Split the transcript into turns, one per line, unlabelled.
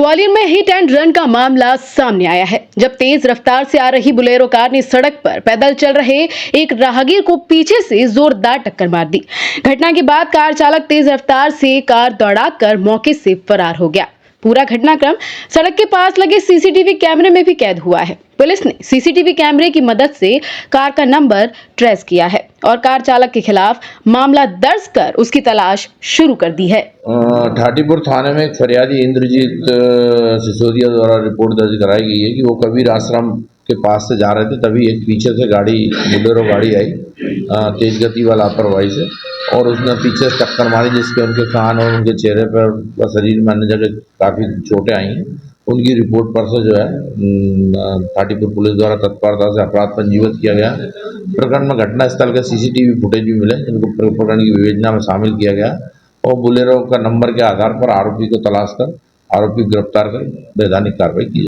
ग्वालियर में hit and run का मामला सामने आया है, जब तेज रफ्तार से आ रही बुलेरो कार ने सड़क पर पैदल चल रहे एक राहगीर को पीछे से जोरदार टक्कर मार दी। घटना के बाद कार चालक तेज रफ्तार से कार दौड़ाकर मौके से फरार हो गया। पूरा घटनाक्रम सड़क के पास लगे सीसीटीवी कैमरे में भी कैद हुआ है। पुलिस ने सीसीटीवी कैमरे की मदद से कार का नंबर ट्रेस किया है और कार चालक के खिलाफ मामला दर्ज कर उसकी तलाश शुरू कर दी है।
ठाटीपुर थाने में एक फरियादी इंद्रजीत सिसोदिया द्वारा रिपोर्ट दर्ज कराई गई है कि वो कबीर आश्रम के पास से जा रहे थे, तभी एक पीछे से बुलेरो गाड़ी आई तेज गति वाला लापरवाही से, और उसने पीछे से टक्कर मारी, जिसके उनके कान और उनके चेहरे पर व शरीर में अन्य जगह काफ़ी चोटें आई हैं। उनकी रिपोर्ट परसों जो है ठाटीपुर पुलिस द्वारा तत्परता से अपराध पंजीबद्ध किया गया। प्रकरण में घटनास्थल के सीसीटीवी फुटेज भी मिले, जिनको प्रकरण की विवेचना में शामिल किया गया और बुलेरो का नंबर के आधार पर आरोपी को तलाश कर आरोपी गिरफ्तार कर वैधानिक कार्रवाई की।